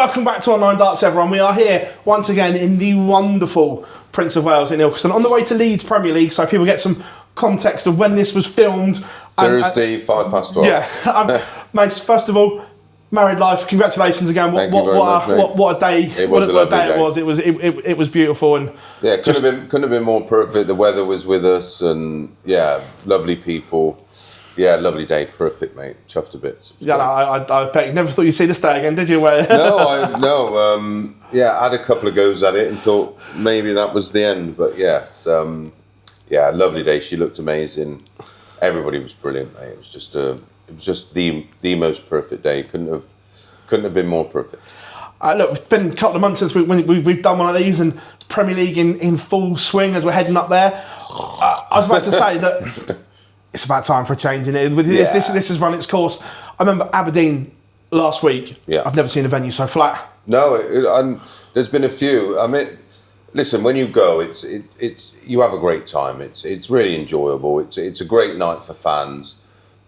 Welcome back to Online Darts, everyone. We are here once again in the wonderful Prince of Wales in Ilkeston, on the way to Leeds Premier League, so people get some context of when this was filmed. Thursday, 12:05. Yeah, mate. First of all, married life. Congratulations again. Thank you very much, mate. What a day! What a day it was. It was beautiful, and yeah, couldn't have been more perfect. The weather was with us, and yeah, lovely people. Yeah, lovely day, perfect, mate. Chuffed to bits. Yeah, no, I bet you never thought you'd see this day again, did you? No. Yeah, I had a couple of goes at it and thought maybe that was the end, but yes, yeah, lovely day. She looked amazing. Everybody was brilliant, mate. It was just the most perfect day. Couldn't have been more perfect. Look, it's been a couple of months since we've done one of these, and Premier League in full swing as we're heading up there. I was about to say that. It's about time for a change in it. This has run its course. I remember Aberdeen last week. Yeah. I've never seen a venue so flat. No, and there's been a few. I mean, listen, when you go, it's you have a great time. It's really enjoyable. It's a great night for fans.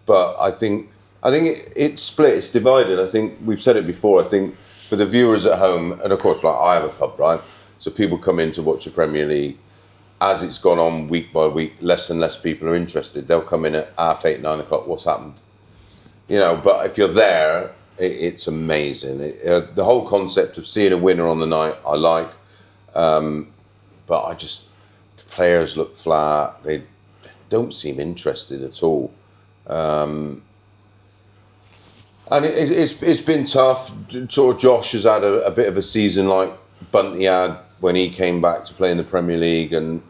But I think it's split. It's divided. I think we've said it before. I think for the viewers at home, and of course, like I have a pub, right? So people come in to watch the Premier League. As it's gone on week by week, less and less people are interested. They'll come in at 8:30, 9 o'clock. What's happened? You know, but if you're there, it's amazing. The whole concept of seeing a winner on the night, I like. But the players look flat. They don't seem interested at all. And it's been tough. Sort of Josh has had a bit of a season like Bunty had when he came back to play in the Premier League, and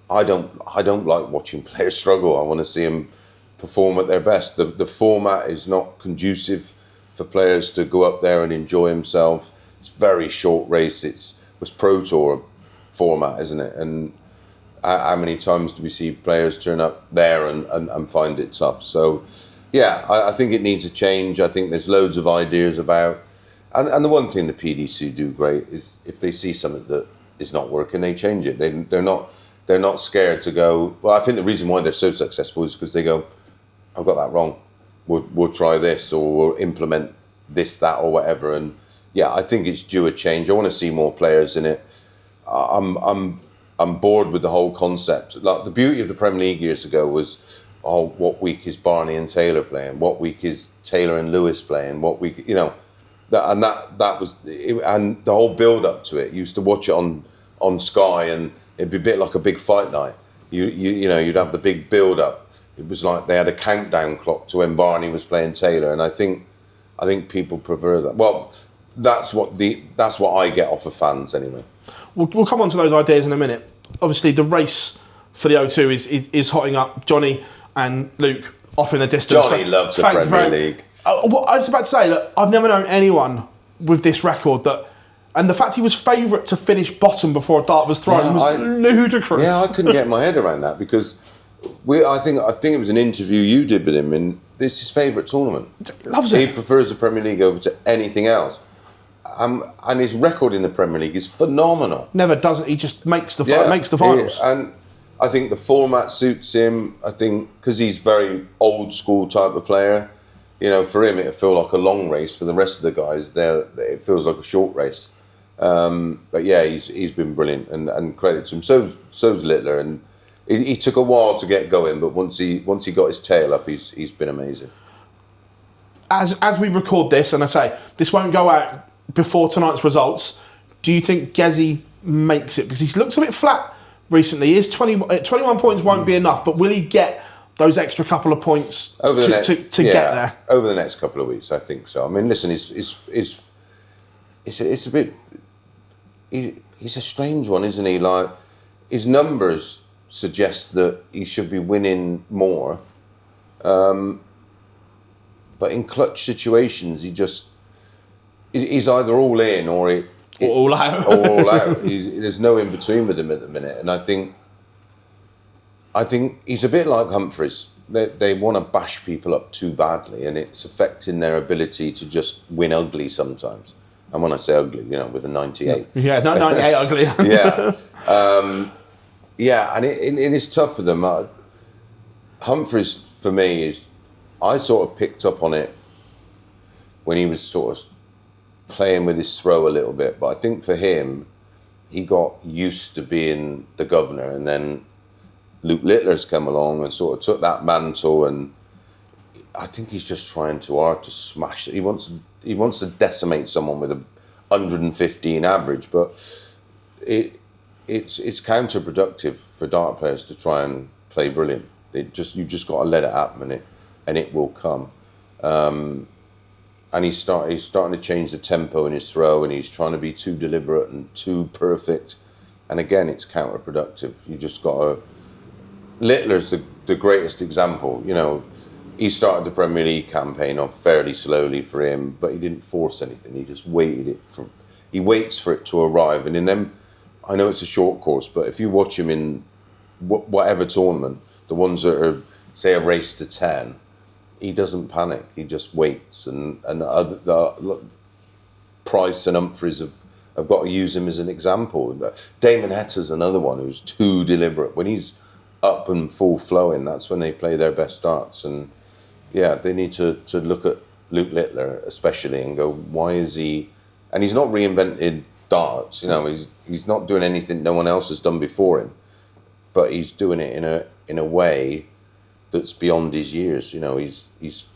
I don't like watching players struggle. I want to see them perform at their best. The format is not conducive for players to go up there and enjoy themselves. It's very short race. It was Pro Tour format, isn't it? And how many times do we see players turn up there and find it tough? So yeah, I think it needs a change. I think there's loads of ideas about. And the one thing the PDC do great is if they see something that is not working, they change it. They're not scared to go. Well, I think the reason why they're so successful is because they go, "I've got that wrong. We'll try this, or we'll implement this, that, or whatever." And yeah, I think it's due a change. I want to see more players in it. I'm bored with the whole concept. Like the beauty of the Premier League years ago was, what week is Barney and Taylor playing? What week is Taylor and Lewis playing? What week, you know. That was it, and the whole build up to it. You used to watch it on Sky, and it'd be a bit like a big fight night. You know, you'd have the big build up. It was like they had a countdown clock to when Barney was playing Taylor, and I think people prefer that. Well, that's what I get off of fans anyway. We'll come on to those ideas in a minute. Obviously, the race for the O2 is hotting up. Johnny and Luke off in the distance. Johnny loves the Premier League. I was about to say that I've never known anyone with this record and the fact he was favourite to finish bottom before a dart was thrown was ludicrous. Yeah, I couldn't get my head around that because I think it was an interview you did with him, and this is his favourite tournament. He loves it. He prefers the Premier League over to anything else, and his record in the Premier League is phenomenal. Never does it. He just makes the finals. And I think the format suits him. I think because he's very old school type of player. You know, for him, it'll feel like a long race. For the rest of the guys, it feels like a short race. But yeah, he's been brilliant, and credit to him. So's Littler, and he took a while to get going, but once he got his tail up, he's been amazing. As we record this, and I say this won't go out before tonight's results, do you think Gezi makes it? Because he's looked a bit flat recently. 21 points won't be enough, but will he get those extra couple of points to get there? Over the next couple of weeks, I think so. I mean, listen, it's a bit. He's a strange one, isn't he? Like his numbers suggest that he should be winning more, but in clutch situations, he's either all in or all out. Or all out. There's no in between with him at the minute, and I think he's a bit like Humphries. They want to bash people up too badly, and it's affecting their ability to just win ugly sometimes. And when I say ugly, you know, with a 98. Yeah, 98 ugly. Yeah. Yeah, and it is tough for them. Humphries, for me, I sort of picked up on it when he was sort of playing with his throw a little bit. But I think for him, he got used to being the governor, and then Luke Littler's come along and sort of took that mantle, and I think he's just trying too hard to smash it. He wants to decimate someone with a 115 average, but it's counterproductive for dart players to try and play brilliant. You just got to let it happen, and it will come. And he's starting to change the tempo in his throw, and he's trying to be too deliberate and too perfect. And again, it's counterproductive. You just got to. Littler's the greatest example. You know, he started the Premier League campaign off fairly slowly for him, but he didn't force anything. He just he waits for it to arrive. And in them, I know it's a short course, but if you watch him in whatever tournament, the ones that are, say, a race to 10, he doesn't panic. He just waits. And Price and Humphries have got to use him as an example. Damon Hetter's another one who's too deliberate. When he's up and full flowing, that's when they play their best darts. And yeah, they need to look at Luke Littler especially and go, why is he? And he's not reinvented darts. You know, he's not doing anything no one else has done before him, but he's doing it in a way that's beyond his years. You know, he's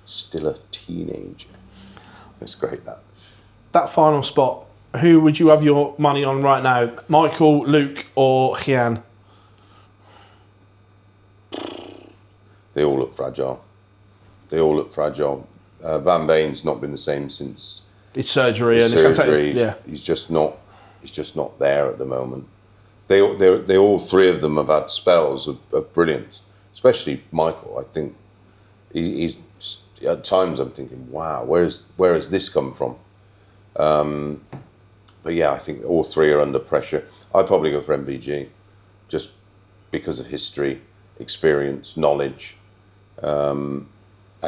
still a teenager. It's great, that final spot. Who would you have your money on right now? Michael, Luke, or Gian? They all look fragile. Van Veen's not been the same since His surgery. He's just not there at the moment. They all three of them have had spells of brilliance. Especially Michael. I think he's at times I'm thinking, wow, where has this come from? But yeah, I think all three are under pressure. I'd probably go for MVG, just because of history, experience, knowledge, and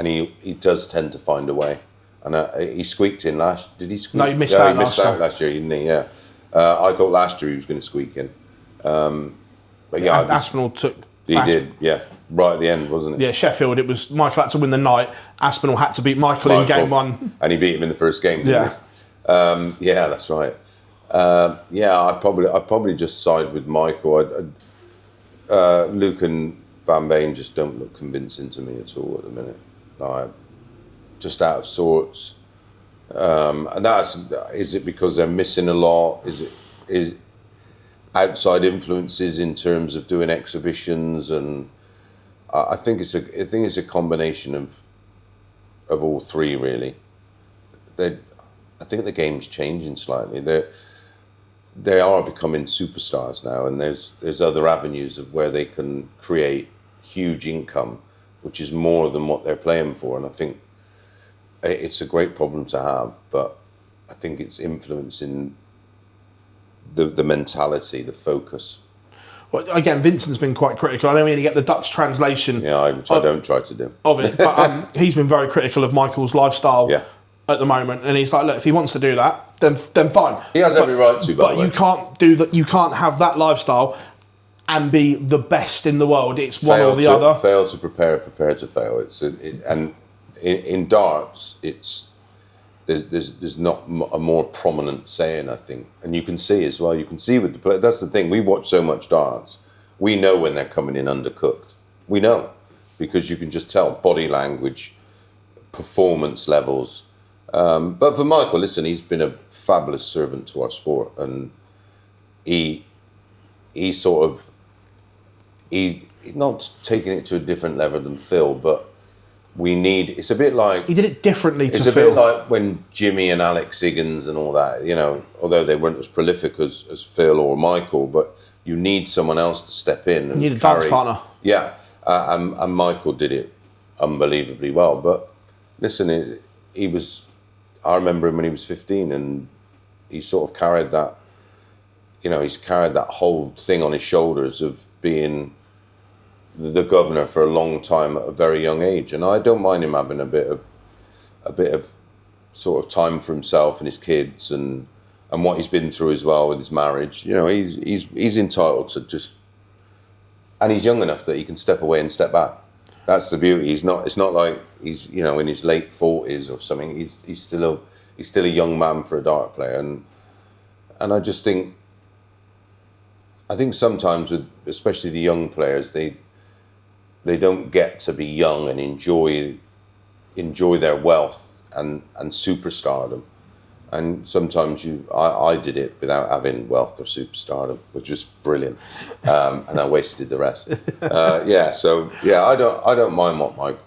he does tend to find a way. And he squeaked in last. Did he squeak? No, he missed out last year, didn't he? Yeah. I thought last year he was going to squeak in. But yeah, Aspinall took. He did, yeah. Right at the end, wasn't it? Yeah, Sheffield. It was Michael had to win the night. Aspinall had to beat Michael in game one, and he beat him in the first game. Didn't he? Yeah, that's right. I'd probably just side with Michael. Luke and Van Veen just don't look convincing to me at all at the minute. Just out of sorts. And is it because they're missing a lot? Is outside influences in terms of doing exhibitions? And I think it's a combination of all three, really. I think the game's changing slightly. They are becoming superstars now, and there's other avenues of where they can create huge income, which is more than what they're playing for. And I think it's a great problem to have, but I think it's influencing the mentality, the focus. Well, again, Vincent's been quite critical. I know we only get the Dutch translation. Yeah, which I don't try to do. Of it, but he's been very critical of Michael's lifestyle at the moment, and he's like, look, if he wants to do that, then fine. He has every right to, but you can't do that. You can't have that lifestyle and be the best in the world. It's one or the other. Fail to prepare to fail. And in darts, there's not a more prominent saying, I think, and you can see as well. You can see with the play. That's the thing. We watch so much darts. We know when they're coming in undercooked. We know because you can just tell body language, performance levels. But for Michael, listen, he's been a fabulous servant to our sport, and he's not taking it to a different level than Phil, but it's a bit like... He did it differently to Phil. It's a bit like when Jimmy and Alex Higgins and all that, you know, although they weren't as prolific as Phil or Michael, but you need someone else to step in and you need a dance partner. Yeah, and Michael did it unbelievably well. But listen, I remember him when he was 15, and he sort of carried that, he's carried that whole thing on his shoulders of being the governor for a long time at a very young age. And I don't mind him having a bit of sort of time for himself and his kids and what he's been through as well with his marriage. He's entitled to just, and he's young enough that he can step away and step back. That's the beauty. It's not like he's in his late 40s or something. He's he's still a young man for a dart player, and I just think, sometimes with especially the young players, they don't get to be young and enjoy their wealth and superstardom. And sometimes I did it without having wealth or superstardom, which was brilliant, and I wasted the rest. I don't mind what Mike.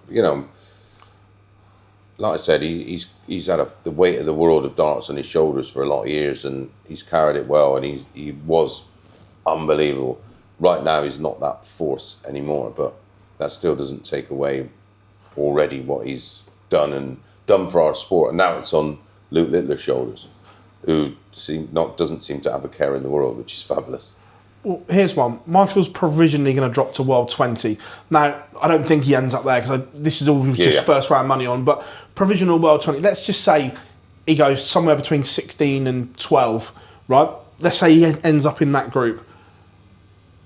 Like I said, he's had the weight of the world of darts on his shoulders for a lot of years, and he's carried it well, and he was unbelievable. Right now, he's not that force anymore, but that still doesn't take away already what he's done for our sport, and now it's on Luke Littler's shoulders, who doesn't seem to have a care in the world, which is fabulous. Well, here's one. Michael's provisionally going to drop to World 20. Now, I don't think he ends up there because this is all just first round money on, but provisional World 20. Let's just say he goes somewhere between 16 and 12, right? Let's say he ends up in that group.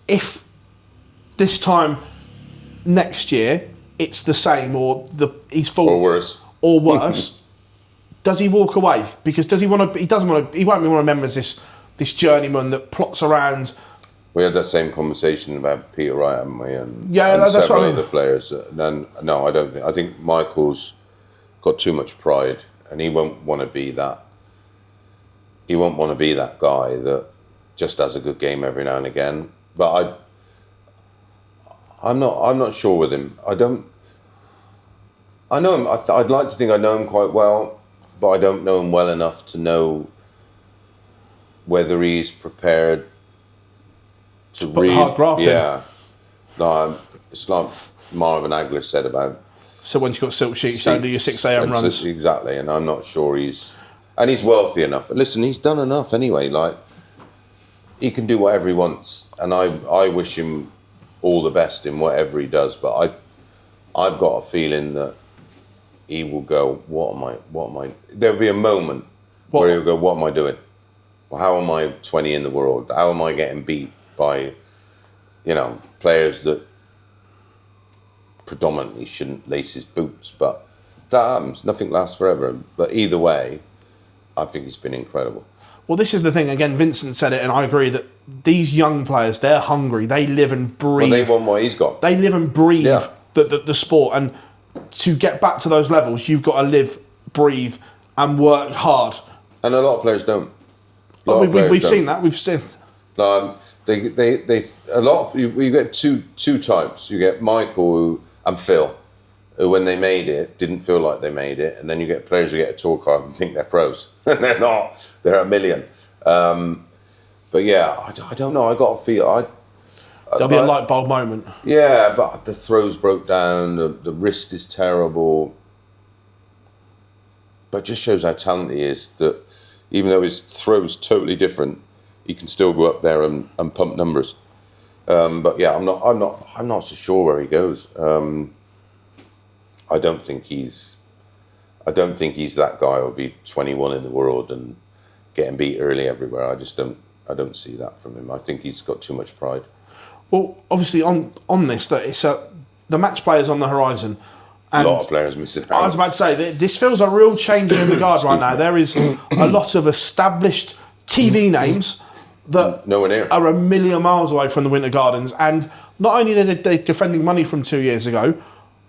If this time next year it's the same he's full or worse, does he walk away? Because does he want to? He doesn't want to. He won't be remembered as this journeyman that plots around. We had that same conversation about Peter Wright, haven't we? And that's several what I mean. other players. And no, I don't think. I think Michael's got too much pride, and he won't want to be that. He won't want to be that guy that just has a good game every now and again. But I'm not sure with him. I know him. I'd like to think I know him quite well, but I don't know him well enough to know whether he's prepared to read. Hard graft in. Yeah. No, it's like Marvin Hagler said about. So once you've got silk sheets, don't do your 6 a.m. runs. Exactly, and I'm not sure he's wealthy enough. Listen, he's done enough anyway. Like, he can do whatever he wants, and I wish him all the best in whatever he does. But I've got a feeling that he will go, what am I? There'll be a moment where he'll go, what am I doing? Well, how am I 20 in the world? How am I getting beat by, players that predominantly shouldn't lace his boots? But that happens. Nothing lasts forever. But either way, I think he's been incredible. Well, this is the thing. Again, Vincent said it, and I agree that these young players, they're hungry. They live and breathe. Well, they want what he's got. They live and breathe the sport. And to get back to those levels, you've got to live, breathe, and work hard. And a lot of players don't. We've seen that. We've seen. You get two types. You get Michael and Phil, who when they made it didn't feel like they made it, and then you get players who get a tour card and think they're pros, and they're not. They're a million. But yeah, I don't know. I got a feel. There'll be a light bulb moment. Yeah, but the throws broke down. The wrist is terrible. But it just shows how talented he is. That even though his throw's totally different, he can still go up there and pump numbers. But yeah, I'm not so sure where he goes. I don't think he's that guy who'll be 21 in the world and getting beat early everywhere. I don't see that from him. I think he's got too much pride. Well, obviously on this, that it's the match play is on the horizon. And a lot of players missing out. I was about to say, this feels a real change in the guard right now. There is a lot of established TV names that nowhere near are a million miles away from the Winter Gardens. And not only are they defending money from 2 years ago,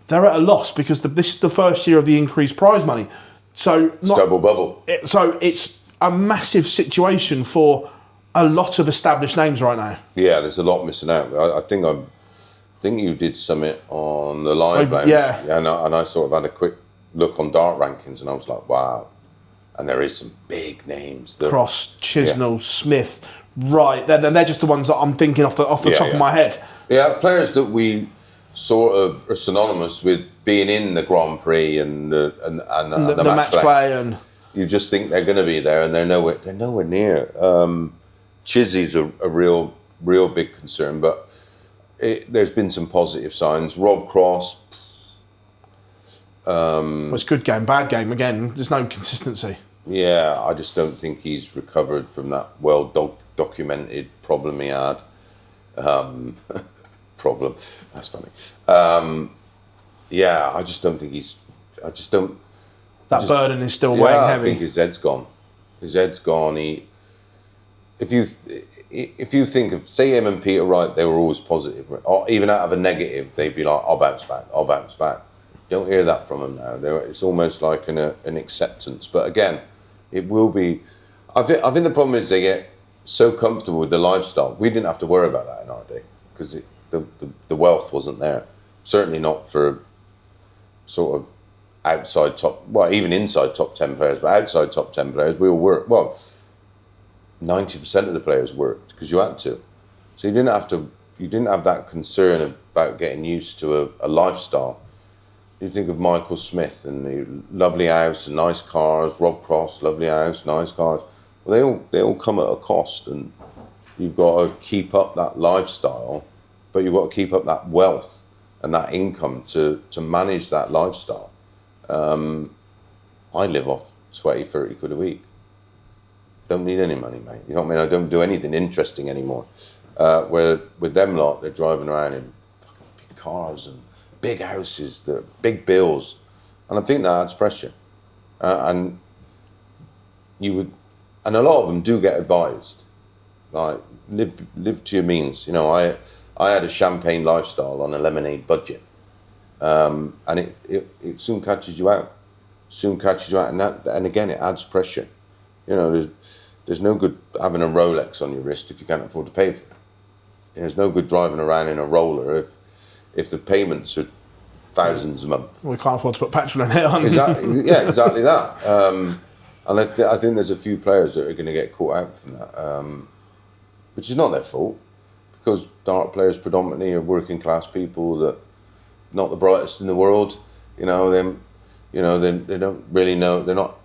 they're at a loss because this is the first year of the increased prize money. So it's double bubble. So it's a massive situation for a lot of established names right now. Yeah, there's a lot missing out. I think you did summit on the live lounge. Yeah. And I sort of had a quick look on dart rankings, and I was like, wow. And there is some big names. Cross, Chisnell, Smith, Wright. They're just the ones that I'm thinking off the top of my head. Yeah, players that we sort of are synonymous with being in the Grand Prix and the match play. And you just think they're going to be there, and they're nowhere near. Chizzy's a real big concern, but there's been some positive signs. Rob Cross. It's good game, bad game. Again, there's no consistency. Yeah, I just don't think he's recovered from that well-documented problem he had. Problem. That's funny. Yeah, I just don't think he's... that burden is still weighing I heavy. think his head's gone. His head's gone. If you think of, say, him and Peter Wright, they were always positive, or even out of a negative, they'd be like, I'll bounce back. You don't hear that from them now. It's almost like an acceptance. But again, it will be. I think the problem is they get so comfortable with the lifestyle. We didn't have to worry about that in our day because the wealth wasn't there. Certainly not for sort of outside top, well, even inside top 10 players, but outside top 10 players, we all work. Well, 90% of the players worked because you had to. So you didn't have that concern about getting used to a lifestyle. You think of Michael Smith and the lovely house and nice cars, Rob Cross, lovely house, nice cars. Well, they all come at a cost, and you've got to keep up that lifestyle, but you've got to keep up that wealth and that income to manage that lifestyle. I live off 20, 30 quid a week. Don't need any money, mate. You know what I mean? I don't do anything interesting anymore. Where with them lot, they're driving around in fucking big cars and big houses, the big bills, and I think that adds pressure. And a lot of them do get advised, like live to your means. You know, I had a champagne lifestyle on a lemonade budget, and it soon catches you out. And again, it adds pressure. You know, there's no good having a Rolex on your wrist if you can't afford to pay for it. There's no good driving around in a roller if the payments are thousands a month. We can't afford to put petrol in it. Exactly that. And I think there's a few players that are going to get caught out from that, which is not their fault, because dart players predominantly are working class people that not the brightest in the world. You know, they don't really know. They're not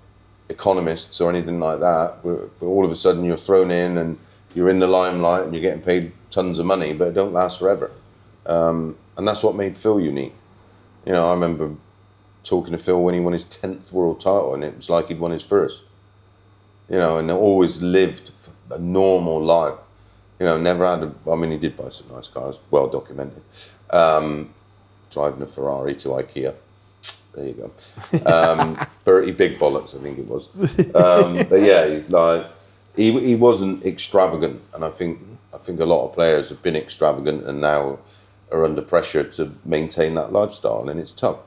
economists or anything like that. But all of a sudden you're thrown in and you're in the limelight and you're getting paid tons of money, but it don't last forever. And that's what made Phil unique. You know, I remember talking to Phil when he won his 10th world title, and it was like he'd won his first. You know, and always lived a normal life. You know, never had he did buy some nice cars, well documented. Driving a Ferrari to IKEA. There you go. Bertie Big Bollocks, I think it was. But yeah, he's like, he wasn't extravagant, and I think a lot of players have been extravagant and now are under pressure to maintain that lifestyle, and it's tough.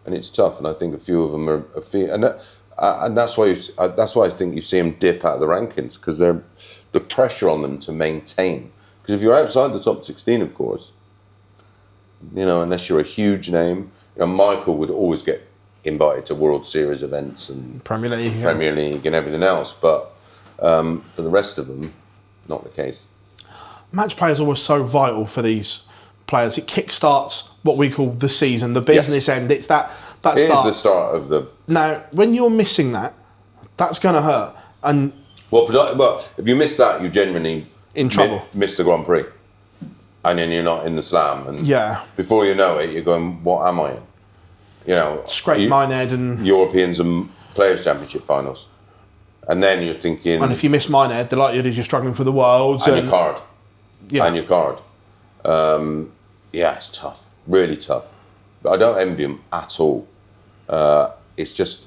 And I think a few of them are and that's why I think you see them dip out of the rankings, because they're the pressure on them to maintain. Because if you're outside the top 16, of course, you know, unless you're a huge name, you know, Michael would always get invited to World Series events and Premier League and everything else, but for the rest of them, not the case. Matchplay is always so vital for these players. It kickstarts what we call the season, the business end. It's that start. It is the start of the. Now, when you're missing that, that's going to hurt. And well, if you miss that, you genuinely in trouble. Miss the Grand Prix, and then you're not in the Slam. And before you know it, you're going, "What am I in?" You know, scrape my head and Europeans and Players' Championship finals, and then you're thinking. And if you miss mine head, the likelihood is you're struggling for the Worlds and your card. Yeah, and your card. Yeah, it's tough, really tough. But I don't envy them at all. It's just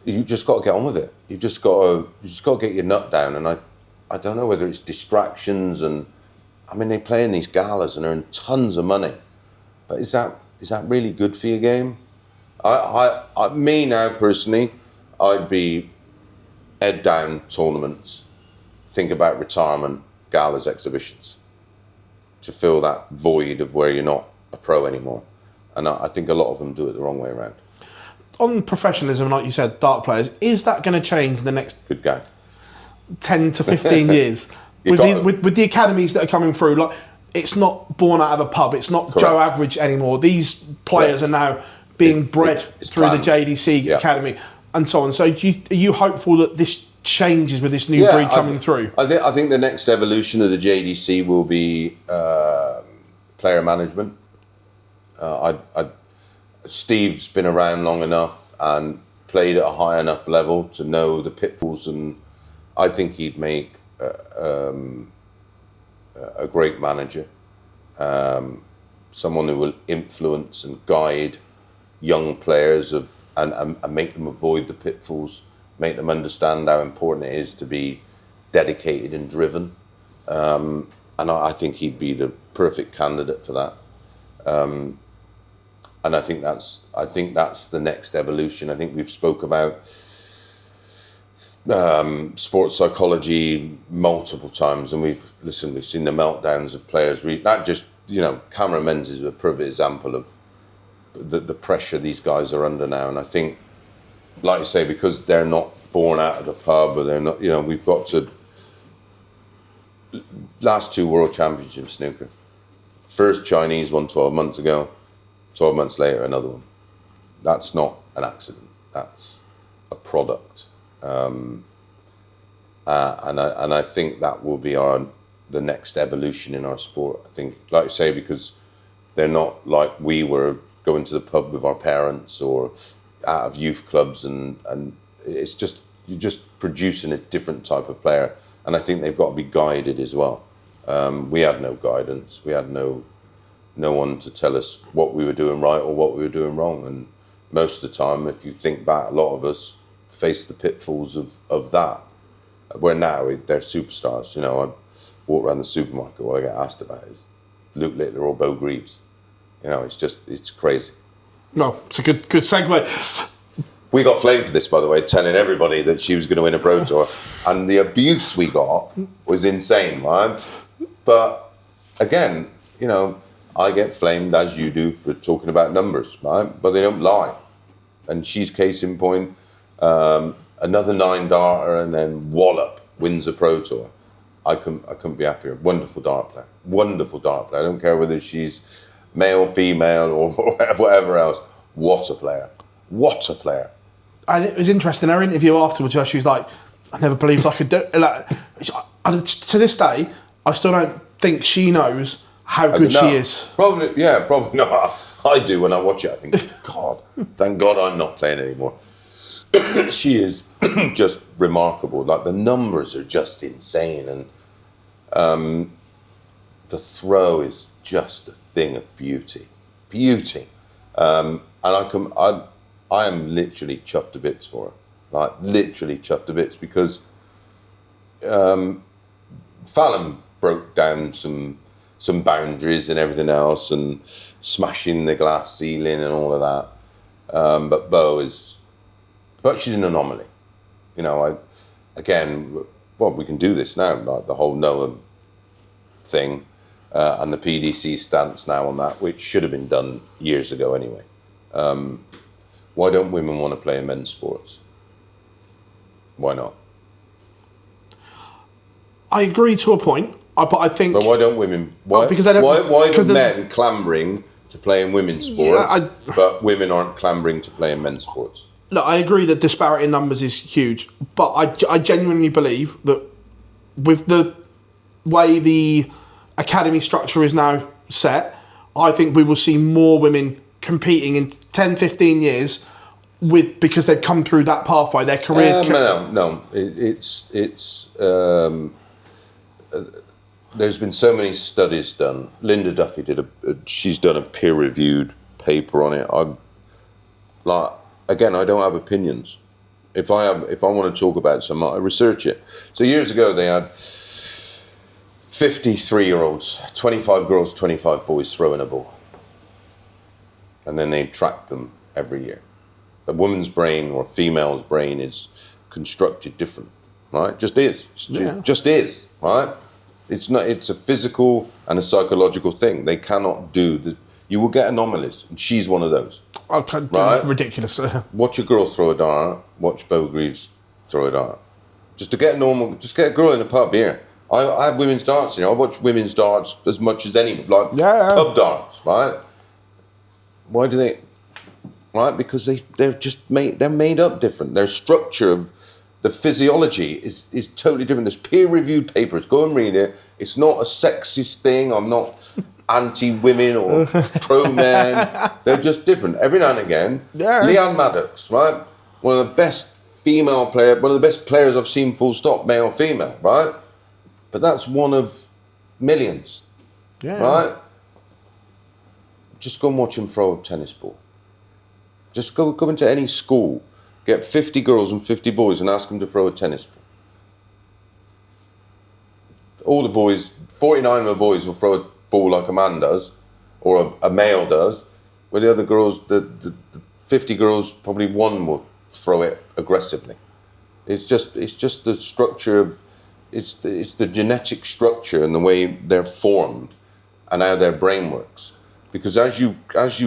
you just got to get on with it. You just got to get your nut down. And I don't know whether it's distractions and I mean they play in these galas and earn tons of money, but is that really good for your game? Me now personally, I'd be head down tournaments, think about retirement, galas, exhibitions, to fill that void of where you're not a pro anymore. And I think a lot of them do it the wrong way around. On professionalism, like you said, dart players, is that going to change in the next good guy 10 to 15 years? with the academies that are coming through, like it's not born out of a pub, it's not Joe Average anymore. These players are now being bred through planned. The JDC Academy and so on. So are you hopeful that this changes with this new breed coming through? I think the next evolution of the JDC will be player management. Steve's been around long enough and played at a high enough level to know the pitfalls, and I think he'd make a great manager, someone who will influence and guide young players of and make them avoid the pitfalls, make them understand how important it is to be dedicated and driven. And I think he'd be the perfect candidate for that. And I think that's the next evolution. I think we've spoke about sports psychology multiple times, and we've seen the meltdowns of players. Cameron Menzies is a perfect example of the pressure these guys are under now. And I think, like you say, because they're not born out of the pub, or they're not, we've got to. Last 2 World Championships snooker. First Chinese one 12 months ago. 12 months later, another one. That's not an accident. That's a product. And I think that will be the next evolution in our sport. I think, like you say, because they're not like we were going to the pub with our parents or out of youth clubs, and it's just, you're just producing a different type of player. And I think they've got to be guided as well. We had no guidance. We had no one to tell us what we were doing right or what we were doing wrong. And most of the time, if you think back, a lot of us face the pitfalls of that. Where now they're superstars. I walk around the supermarket, what I get asked about is Luke Littler or Beau Greaves. It's crazy. No, it's a good segue. We got flamed for this, by the way, telling everybody that she was going to win a Pro Tour. And the abuse we got was insane, right? But again, I get flamed, as you do, for talking about numbers, right? But they don't lie. And she's case in point. Another 9-darter, and then wallop, wins a Pro Tour. I couldn't be happier. Wonderful dart player. Wonderful dart player. I don't care whether she's male, female, or whatever else. What a player. What a player. And it was interesting, her interview afterwards, where she was like, I never believed I could do it. To this day, I still don't think she knows how good she is. Probably not. I do when I watch it. I think, God, thank God I'm not playing anymore. She is just remarkable. Like, the numbers are just insane, and the throw is just a thing of beauty. And I am literally chuffed to bits for her. Like, literally chuffed to bits, because Fallon broke down some boundaries and everything else, and smashing the glass ceiling and all of that. But Beau she's an anomaly. We can do this now, like the whole Noah thing, and the PDC stance now on that, which should have been done years ago anyway. Why don't women want to play in men's sports? Why not? I agree to a point, but I think... But why don't women... Why do men clambering to play in women's sports, but women aren't clambering to play in men's sports? Look, I agree that disparity in numbers is huge, but I genuinely believe that with the way the academy structure is now set, I think we will see more women competing in 10, 15 years because they've come through that pathway, their careers... No. There's been so many studies done. Linda Duffy she's done a peer-reviewed paper on it. Again, I don't have opinions. If I want to talk about something, I research it. So years ago, they had 53-year-olds, 25 girls, 25 boys throwing a ball. And then they tracked them every year. A woman's brain or a female's brain is constructed different, right? Just is. Just is, right? It's not. It's a physical and a psychological thing. They cannot do you will get anomalies, and she's one of those. Okay, right? Ridiculous. Watch a girl throw a dart. Watch Beau Greaves throw a dart. Just get a girl in the pub here. I have women's darts. I watch women's darts as much as any pub darts, right? Why do they? Right, because they're made up different. Their structure of the physiology is totally different. There's peer-reviewed papers. Go and read it. It's not a sexist thing. I'm not anti-women or pro-men. They're just different. Every now and again, Leanne Maddox, right? One of the best players I've seen, full stop, male, female, right? But that's one of millions, right? Just go and watch him throw a tennis ball. Just go into any school, get 50 girls and 50 boys and ask them to throw a tennis ball. All the boys, 49 of the boys will throw a ball like a man does, or a male does, where the other girls, the 50 girls, probably one will throw it aggressively. It's just the structure of, it's the genetic structure and the way they're formed and how their brain works. Because as you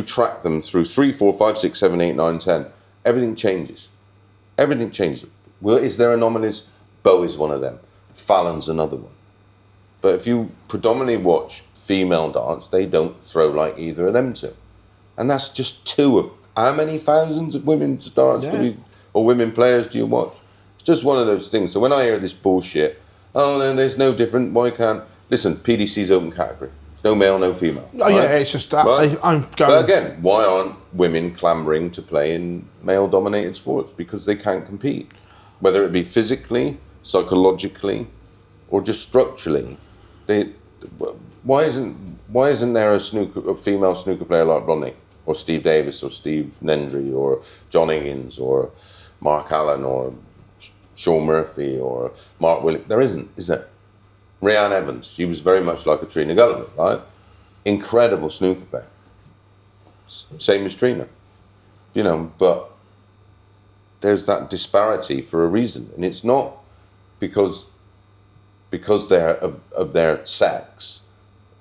track them through 3, 4, 5, 6, 7, 8, 9, 10, everything changes. Everything changes. Well, is there anomalies? Beau is one of them. Fallon's another one. But if you predominantly watch female darts, they don't throw like either of them two. And that's just 2 of how many thousands of women's darts or women players do you watch? It's just one of those things. So when I hear this bullshit, oh, no, there's no different, why can't... Listen, PDC's open category. No male, no female. Oh, right? Yeah, it's just that. Right? I'm going... But again, why aren't women clamouring to play in male-dominated sports? Because they can't compete. Whether it be physically, psychologically, or just structurally. Why isn't there a female snooker player like Ronnie, or Steve Davis, or Steve Nendry, or John Higgins, or Mark Allen, or Sean Murphy, or Mark Williams? There isn't, is there? Rhiannon Evans, she was very much like a Trina Gulliver, right? Incredible snooker player. Same as Trina. You know, but there's that disparity for a reason. And it's not because they're of their sex,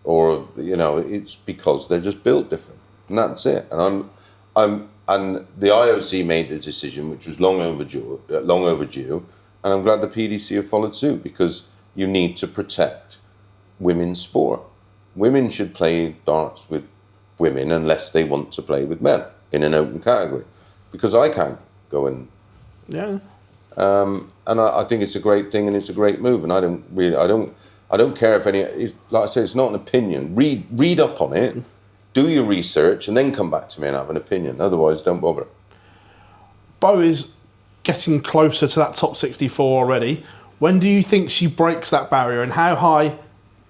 or, you know, it's because they're just built different. And that's it. And and the IOC made the decision, which was long overdue, and I'm glad the PDC have followed suit, because you need to protect women's sport. Women should play darts with women unless they want to play with men in an open category, because I can't go and... Yeah. And I think it's a great thing and it's a great move, and I don't care if any... Like I say, it's not an opinion. Read up on it, do your research, and then come back to me and have an opinion. Otherwise, don't bother. Beau is getting closer to that top 64 already. When do you think she breaks that barrier, and how high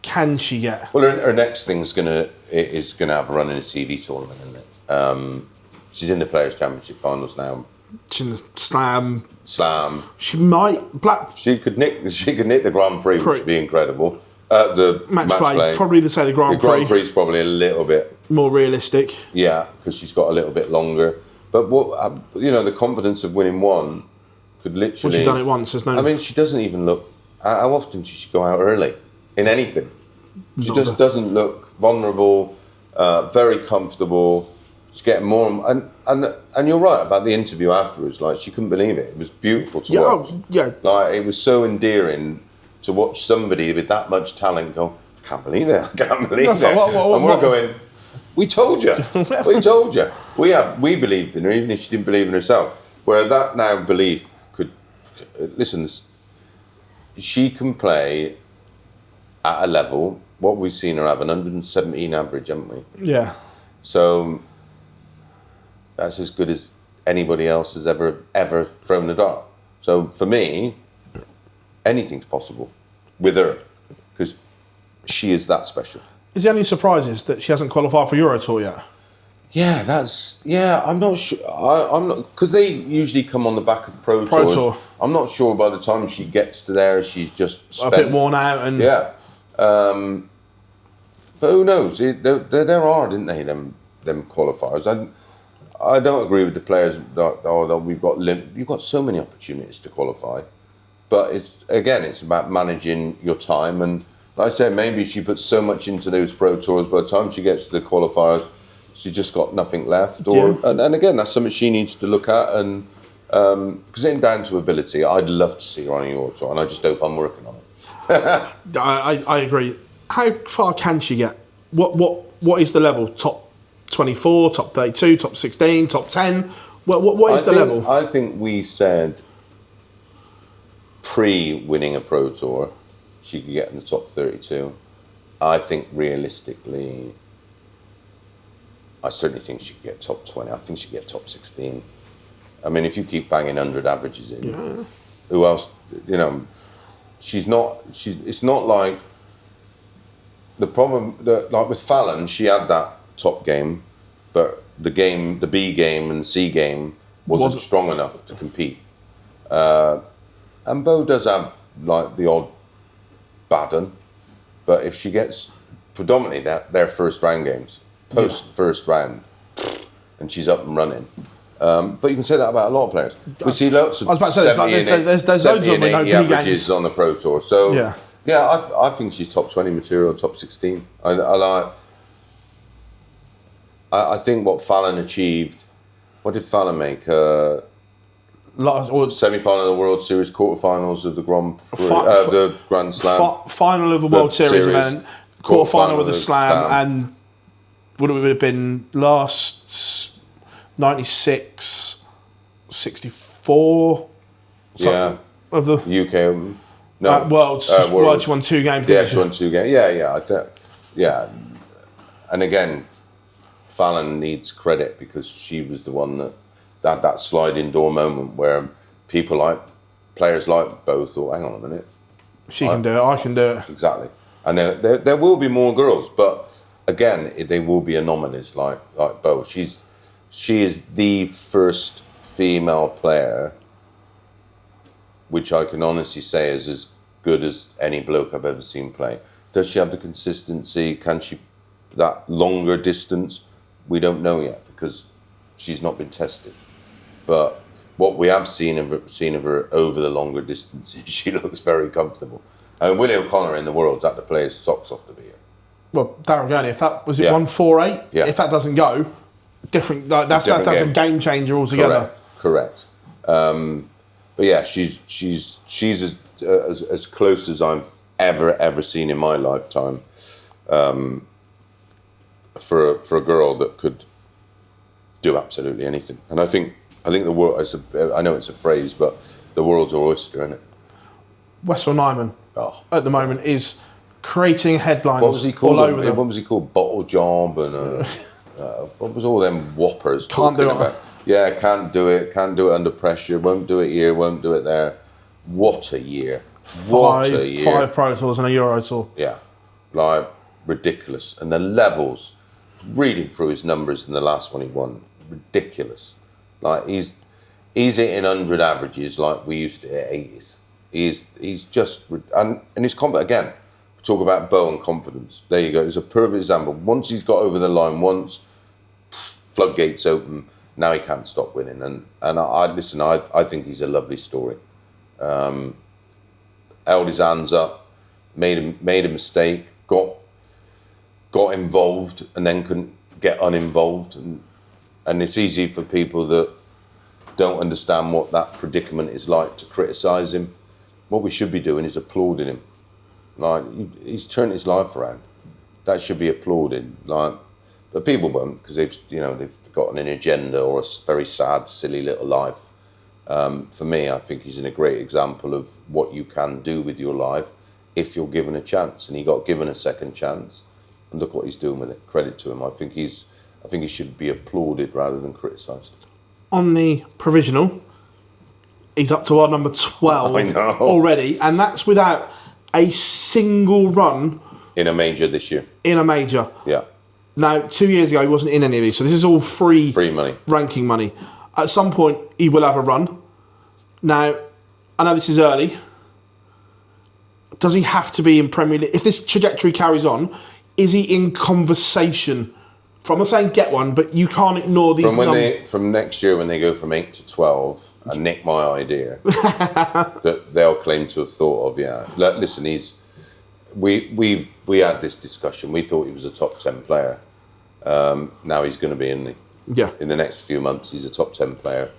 can she get? Well, her next thing's gonna have a run in a TV tournament, isn't it? She's in the Players' Championship finals now. She's in the Slam. She might She could nick the Grand Prix, which would be incredible. The Matchplay. Probably to say the Grand Prix. The Grand Prix is probably a little bit more realistic. Yeah, because she's got a little bit longer. But what the confidence of winning one could literally... Well, she's done it once, there's no... I mean, she doesn't even look... How often does she go out early in anything? She just doesn't look vulnerable, very comfortable. She's getting more... And you're right about the interview afterwards. Like, she couldn't believe it. It was beautiful to watch. Yeah. Like, it was so endearing to watch somebody with that much talent go, I can't believe it. I can't believe it. And we're going... We told you. We told you. We believed in her, even if she didn't believe in herself. Where that now belief could... Listen, she can play at a level... What we've seen her have, 117 average, haven't we? Yeah. So that's as good as anybody else has ever thrown a dart. So for me, anything's possible with her, because she is that special. Is there any surprises that she hasn't qualified for Euro Tour yet? Yeah, I'm not sure. I'm not, because they usually come on the back of Pro Tours. I'm not sure by the time she gets to there, she's just spent, a bit worn out and but who knows? There are, didn't they, them qualifiers. I don't agree with the players that you've got so many opportunities to qualify, but it's about managing your time. And like I said, maybe she puts so much into those Pro Tours, by the time she gets to the qualifiers, she's just got nothing left. And again, that's something she needs to look at. And because it ain't down to ability, I'd love to see her on a Euro Tour, and I just hope I'm working on it. I agree. How far can she get? What is the level? Top 24, top 32, top 16, top 10? What is the level? I think we said pre-winning a Pro Tour, she could get in the top 32. I think realistically, I certainly think she could get top 20. I think she could get top 16. I mean, if you keep banging 100 averages in, who else? It's not like the problem. Like with Fallon, she had that top game, but the B game and the C game wasn't strong enough to compete. And Beau does have like the odd bad one, but if she gets predominantly their first round games, post first round, and she's up and running. But you can say that about a lot of players. We see lots of 70 and 80 averages on the Pro Tour. So yeah, I think she's top 20 material, top 16. I think what Fallon achieved. What did Fallon make? Semi-final of the World Series, quarterfinals of the the Grand Slam, final of the World Series event, quarterfinal of the Slam, and what it would have been last 96, 64. Of the UK Open. No, World. She won 2 games. Yeah, she won 2 games. Yeah. And again, Fallon needs credit because she was the one that had that sliding door moment where players like Beau thought, hang on a minute. She can do it, I can do it. Exactly. And there will be more girls, but again, they will be anomalies like Beau. She is the first female player, which I can honestly say is as good as any bloke I've ever seen play. Does she have the consistency? Can she that longer distance? We don't know yet because she's not been tested. But what we have seen of her over the longer distances, she looks very comfortable. And Willie O'Connor in the World's had to play his socks off to be here. Well, Darryl Gurney, if that was it 148, if that doesn't go, that's a game changer altogether. Correct. But yeah, she's as close as I've ever seen in my lifetime for a girl that could do absolutely anything. And I think the world. I know it's a phrase, but the world's her oyster, isn't it? Wessel Nijman at the moment is creating headlines. What was he called? All over them. What was he called? Bottle job and what was all them whoppers can't do about? Yeah, can't do it under pressure. Won't do it here. Won't do it there. What a year! What a year! 5 Pro Tours and a Euro Tour. Yeah, like ridiculous. And the levels. Reading through his numbers in the last one he won, ridiculous. Like he's hitting 100 averages like we used to hit 80s. He's just and his confidence again. We talk about Beau and confidence. There you go. It's a perfect example. Once he's got over the line, floodgates open. Now he can't stop winning. And I think he's a lovely story. Held his hands up, made a mistake, got involved, and then couldn't get uninvolved. And it's easy for people that don't understand what that predicament is like to criticise him. What we should be doing is applauding him. Like he's turned his life around. That should be applauded. Like, but people won't because they've got an agenda or a very sad, silly little life. For me, I think he's a great example of what you can do with your life if you're given a chance. And he got given a second chance, and look what he's doing with it. Credit to him. I think he should be applauded rather than criticised. On the provisional, he's up to our number 12 already, and that's without a single run in a major this year. In a major. Yeah. Now, 2 years ago, he wasn't in any of these, so this is all free money, ranking money. At some point, he will have a run. Now, I know this is early. Does he have to be in Premier League? If this trajectory carries on, is he in conversation? I'm not saying get one, but you can't ignore these numbers. From next year when they go from 8 to 12, and nick my idea, that they'll claim to have thought of, listen, we had this discussion. We thought he was a top 10 player. Now he's going to be in the next few months. He's a top 10 player,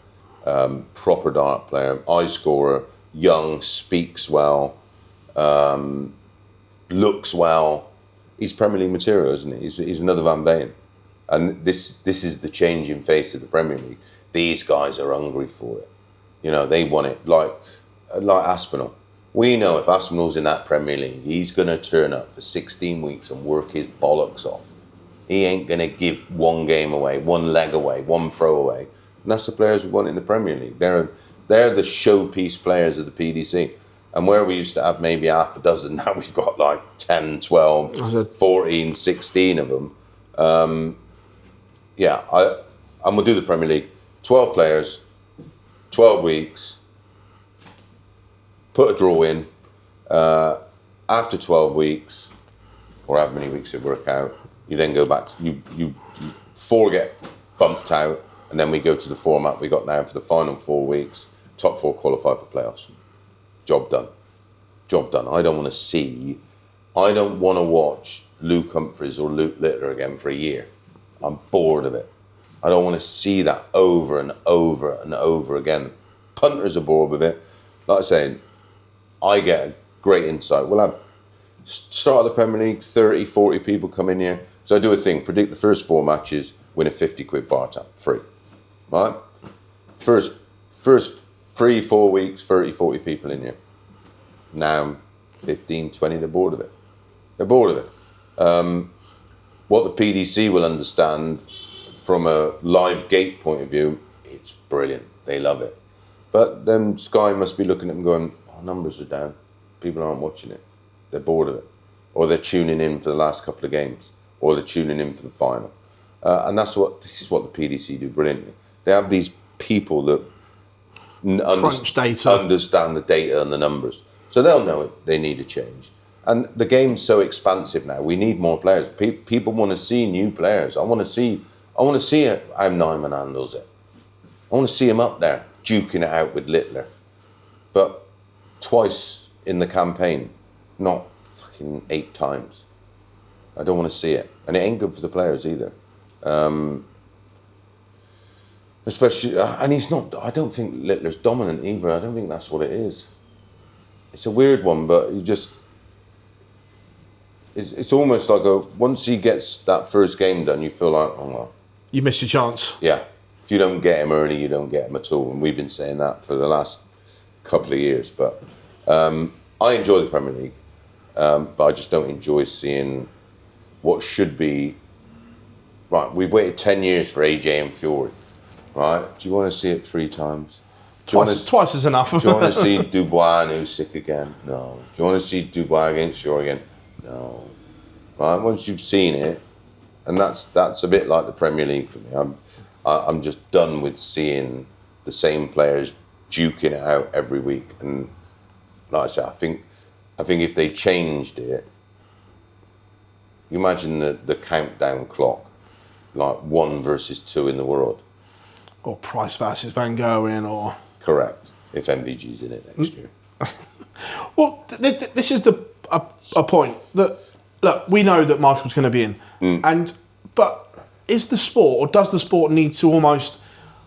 proper dart player, eye scorer, young, speaks well, looks well. He's Premier League material, isn't he? He's another Van Veen. And this is the changing face of the Premier League. These guys are hungry for it. They want it. Like Aspinall. We know if Aspinall's in that Premier League, he's going to turn up for 16 weeks and work his bollocks off. He ain't going to give one game away, one leg away, one throw away. And that's the players we want in the Premier League. They're the showpiece players of the PDC. And where we used to have maybe half a dozen, now we've got like 10, 12, 14, 16 of them. Yeah, I'm going to do the Premier League. 12 players, 12 weeks, put a draw in. After 12 weeks, or however many weeks it work out, you then go back to, you 4 get bumped out, and then we go to the format we got now for the final 4 weeks. Top 4 qualify for playoffs. Job done. Job done. I don't want to watch Luke Humphries or Luke Littler again for a year. I'm bored of it. I don't want to see that over and over and over again. Punters are bored with it. Like I say, I get a great insight. We'll have start of the Premier League, 30, 40 people come in here. So I do a thing, predict the first 4 matches, win a 50 quid bar tab, free. Right? First 3-4 weeks, 30, 40 people in here. Now, 15, 20, they're bored of it. They're bored of it. What the PDC will understand from a live gate point of view, it's brilliant. They love it. But then Sky must be looking at them going, oh, numbers are down. People aren't watching it. They're bored of it. Or they're tuning in for the last couple of games. Or they're tuning in for the final. And this is what the PDC do brilliantly. They have these people that understand the data and the numbers. So they'll know it. They need a change. And the game's so expansive now. We need more players. People want to see new players. I want to see how Nijman handles it. I want to see him up there, duking it out with Littler. But twice in the campaign, not fucking 8 times. I don't want to see it. And it ain't good for the players either. Especially, and he's not, I don't think Littler's dominant either. I don't think that's what it is. It's a weird one, but it's almost like once he gets that first game done, you feel like, oh well. You missed your chance. Yeah. If you don't get him early, you don't get him at all. And we've been saying that for the last couple of years. But I enjoy the Premier League, but I just don't enjoy seeing what should be. Right, we've waited 10 years for AJ and Fury. Right? Do you want to see it 3 times? Twice is enough. Do you want to see Dubois and Usyk again? No. Do you want to see Dubois against Fury again? No. Right? Once you've seen it, and that's a bit like the Premier League for me. I'm just done with seeing the same players duking it out every week. And like I said, I think if they changed it, you imagine the countdown clock, like 1 versus 2 in the world. Or Price versus Van Gogh or... Correct. If MVG's in it next year. Well, this is a point that, look, we know that Michael's going to be in. But is the sport, or does the sport need to almost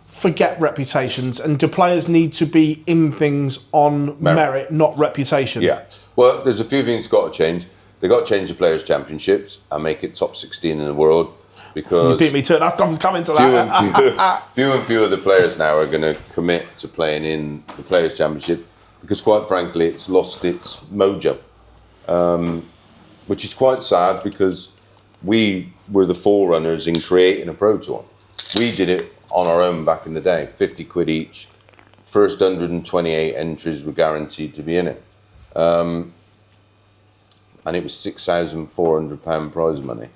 forget reputations, and do players need to be in things on merit, not reputation? Yeah. Well, there's a few things got to change. They've got to change the Players' Championships and make it top 16 in the world, because... You beat me to it. I was coming to that. Few and few of the players now are going to commit to playing in the Players' Championship, because quite frankly, it's lost its mojo, which is quite sad, because we were the forerunners in creating a Pro Tour. We did it on our own back in the day, 50 quid each. First 128 entries were guaranteed to be in it. And it was £6,400 prize money.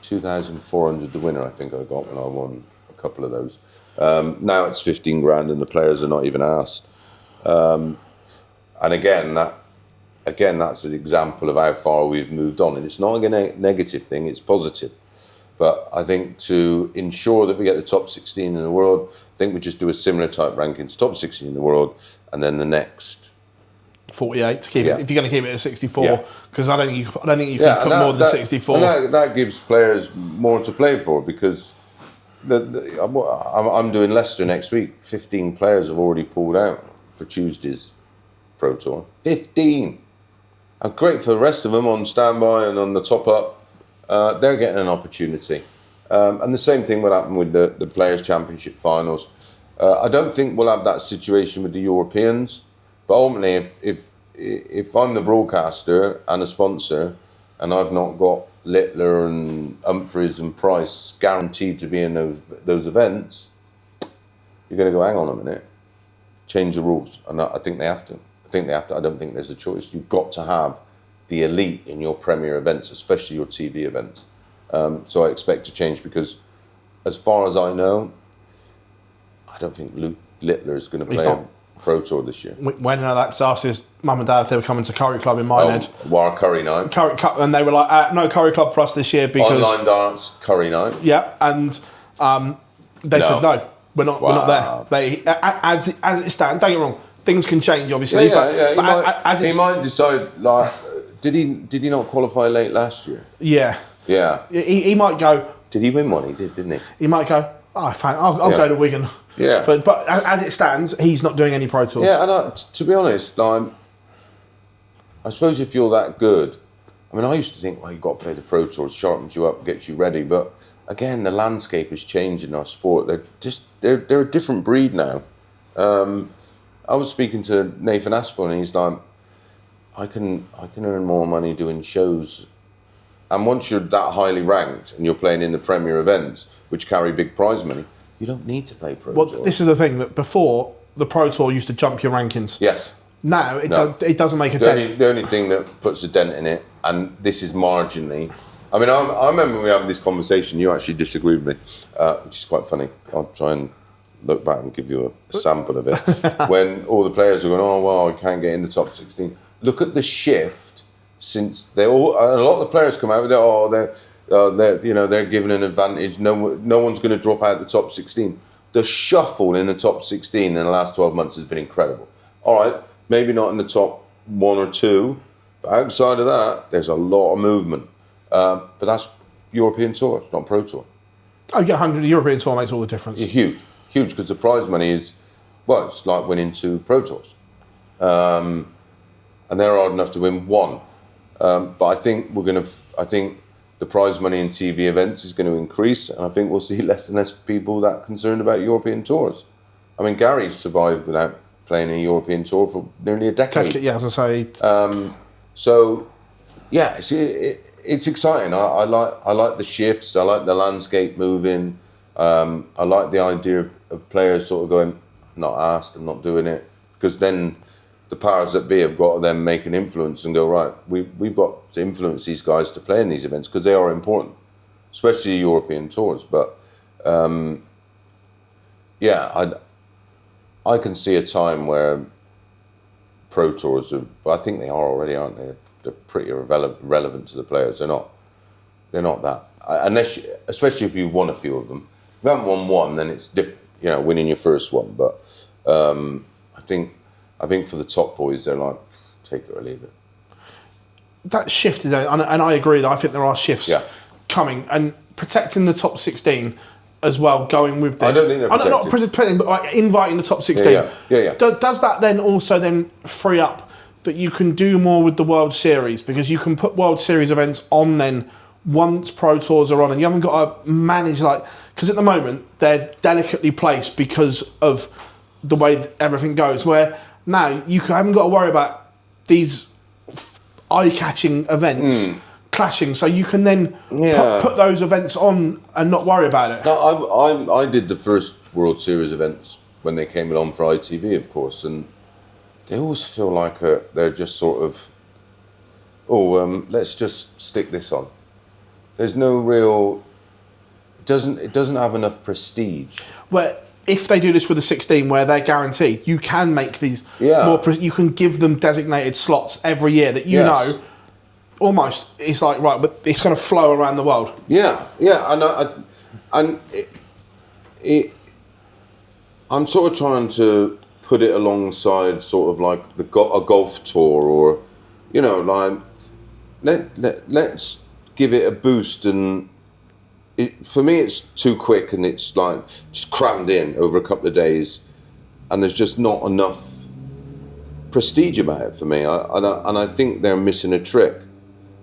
2,400 the winner, I think I got when I won a couple of those. Now it's 15 grand and the players are not even asked. And again, that's an example of how far we've moved on. And it's not a negative thing, it's positive. But I think to ensure that we get the top 16 in the world, I think we just do a similar type rankings, top 16 in the world, and then the next 48 to keep it, if you're going to keep it at 64, because I don't think you can put more than 64. And that gives players more to play for, because I'm doing Leicester next week. 15 players have already pulled out for Tuesday's Pro Tour. 15. And great for the rest of them on standby and on the top up. They're getting an opportunity. And the same thing will happen with the Players' Championship finals. I don't think we'll have that situation with the Europeans. But ultimately, if I'm the broadcaster and a sponsor, and I've not got Littler and Humphries and Price guaranteed to be in those events, you're going to go, hang on a minute, change the rules. And I think they have to. I don't think there's a choice. You've got to have the elite in your premier events, especially your TV events. So I expect to change, because as far as I know, I don't think Littler is going to play a Pro Tour this year. When that's asked his mum and dad if they were coming to Curry Club in Minehead. War Curry night. And they were like, no Curry Club for us this year because... Online darts, Curry night. Yeah, and they said no, we're not there. They, as it stands, don't get me wrong, things can change obviously. He might decide, like, did he not qualify late last year? Yeah. Yeah. He might go... Did he win one? He did, didn't he? He might go, fine, I'll go to Wigan. Yeah. But as it stands, he's not doing any Pro Tours. Yeah, and to be honest, like, I suppose if you're that good, I mean, I used to think, well, you've got to play the Pro Tours, sharpens you up, gets you ready. But again, the landscape has changed in our sport. They're a different breed now. I was speaking to Nathan Aspel, and he's like, I can earn more money doing shows. And once you're that highly ranked and you're playing in the Premier events, which carry big prize money, you don't need to play Pro Tour. Well, this is the thing, that before, the Pro Tour used to jump your rankings. Yes. Now, it doesn't make a dent. The only thing that puts a dent in it, and this is marginally... I mean, I remember we having this conversation, you actually disagreed with me, which is quite funny. I'll try and look back and give you a sample of it. When all the players are going, oh, well, I can't get in the top 16. Look at the shift since a lot of the players come out with it, they're given an advantage. No one's going to drop out the top 16. The shuffle in the top 16 in the last 12 months has been incredible. All right, maybe not in the top 1 or 2, but outside of that, there's a lot of movement. But that's European Tour, it's not Pro Tour. Oh yeah, 100 European Tour makes all the difference. Yeah, huge, because the prize money is, well, it's like winning 2 Pro Tours, and they're hard enough to win 1. But I think the prize money in TV events is going to increase, and I think we'll see less and less people that are concerned about European tours. I mean, Gary survived without playing a European tour for nearly a decade. Yeah, as I say. So, yeah, it's exciting. I like the shifts. I like the landscape moving. I like the idea of players sort of going, I'm not asked, I'm not doing it, because then the powers that be have got to then make an influence and go, right, we've got to influence these guys to play in these events because they are important, especially European tours. But I can see a time where Pro Tours I think they are already, aren't they? They're pretty relevant to the players. They're not that, especially if you won a few of them. If you haven't won one, then it's different, winning your first one. But I think for the top boys, they're like, take it or leave it. That shift is, and I agree that I think there are shifts coming, and protecting the top 16 as well, going with them. I don't think they're protected. Not protecting, but like inviting the top 16. Yeah. Does that then also free up that you can do more with the World Series, because you can put World Series events on then once Pro Tours are on, and you haven't got to manage because at the moment they're delicately placed because of the way everything goes, where now you haven't got to worry about these eye-catching events clashing, so you can then put those events on and not worry about it. No, I did the first World Series events when they came along for ITV, of course, and they always feel like they're just sort of, let's just stick this on. There's no real, it doesn't have enough prestige. Where if they do this with the 16, where they're guaranteed, you can make these more. You can give them designated slots every year that you know. Almost, it's like right, but it's going to flow around the world. Yeah, and I'm sort of trying to put it alongside sort of like a golf tour, or let's give it a boost. And for me, it's too quick, and it's like just crammed in over a couple of days, and there's just not enough prestige about it for me. And I think they're missing a trick.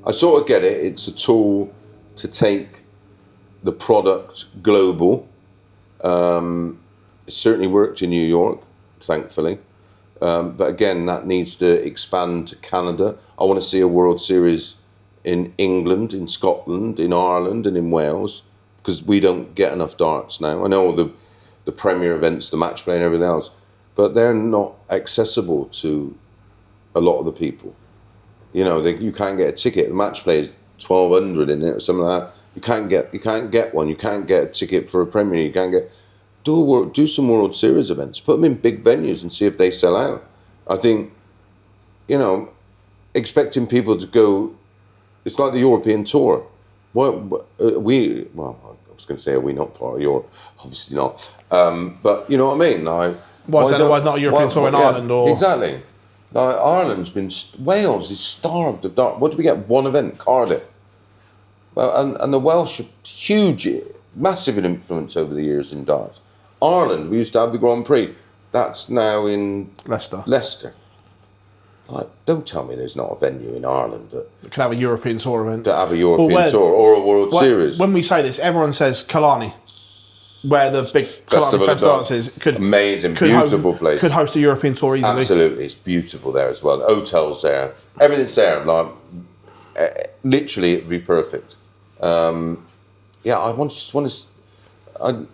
I sort of get it. It's a tool to take the product global. It certainly worked in New York, thankfully. But again, that needs to expand to Canada. I want to see a World Series in England, in Scotland, in Ireland, and in Wales, because we don't get enough darts now. I know the Premier events, the Matchplay and everything else, but they're not accessible to a lot of the people. You can't get a ticket. The Matchplay 1,200 in it or something like that. You can't get one. You can't get a ticket for a Premier League. You can't get do some World Series events. Put them in big venues and see if they sell out. I think, expecting people to go. It's like the European tour. I was going to say, are we not part of Europe? Obviously not. But you know what I mean? Like, why not a European tour in Ireland? Or exactly. Like, Ireland's been... Wales is starved of darts. What do we get? One event, Cardiff. Well, and the Welsh are huge, massive influence over the years in darts. Ireland, we used to have the Grand Prix. That's now in... Leicester. Like, don't tell me there's not a venue in Ireland that can have a European tour event. That have a European tour or a World Series. When we say this, everyone says Killarney, where the big Killarney Festival Darts is. Amazing, beautiful place. Could host a European tour easily. Absolutely, it's beautiful there as well. The hotels there, everything's there. Like, literally, it'd be perfect. I just want to. And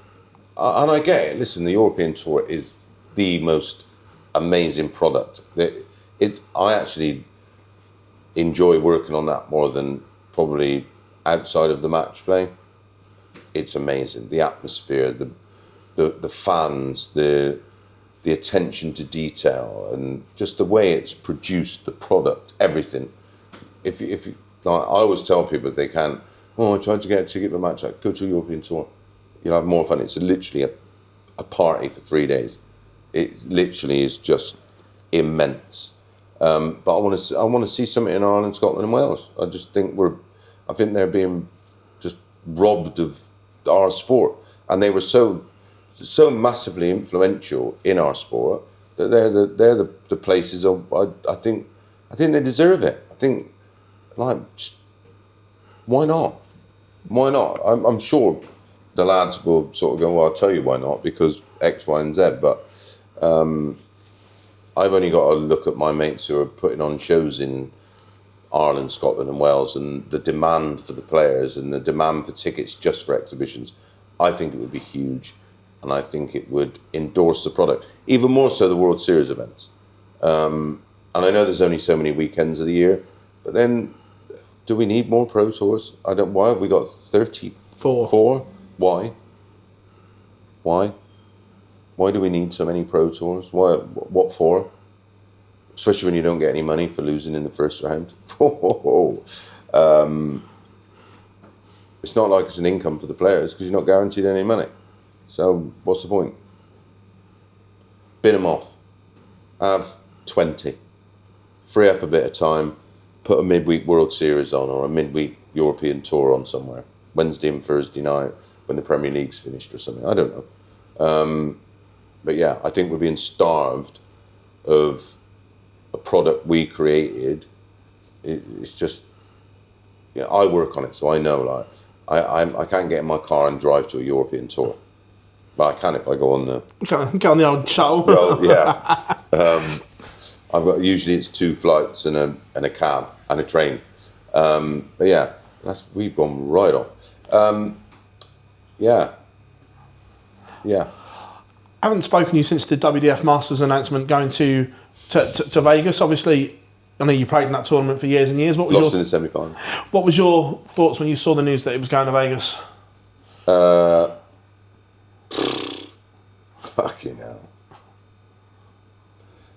I get it. Listen, the European tour is the most amazing product. I actually enjoy working on that more than probably outside of the match play. It's amazing. The atmosphere, the fans, the attention to detail, and just the way it's produced, the product, everything. If you, like, I always tell people, if they can, I tried to get a ticket for a match, go to a European tour. You'll have more fun. It's literally a party for 3 days. It literally is just immense. But I want to see something in Ireland, Scotland, and Wales. I just think they're being just robbed of our sport, and they were so massively influential in our sport that they're the places I think they deserve it. I think, why not? Why not? I'm sure the lads will sort of go, well, I'll tell you why not, because X, Y, and Z. But I've only got to look at my mates who are putting on shows in Ireland, Scotland and Wales, and the demand for the players and the demand for tickets just for exhibitions. I think it would be huge, and I think it would endorse the product, even more so the World Series events. And I know there's only so many weekends of the year, but then do we need more Pro Tours? Why have we got 34? Why? Why do we need so many Pro Tours? What for? Especially when you don't get any money for losing in the first round. It's not like it's an income for the players because you're not guaranteed any money. So what's the point? Bin them off. Have 20. Free up a bit of time. Put a midweek World Series on or a midweek European Tour on somewhere. Wednesday and Thursday night when the Premier League's finished or something. I don't know. But yeah, I think we're being starved of a product we created. It's just, I work on it, so I know. I can't get in my car and drive to a European tour, but I can if I go on the the old shuttle. Well, yeah. Usually it's 2 flights and a cab and a train. But yeah, we've gone right off. Yeah. I haven't spoken to you since the WDF Masters announcement going to Vegas. Obviously, I know you played in that tournament for years and years. Lost in the semi-final. What was your thoughts when you saw the news that it was going to Vegas? Fucking hell.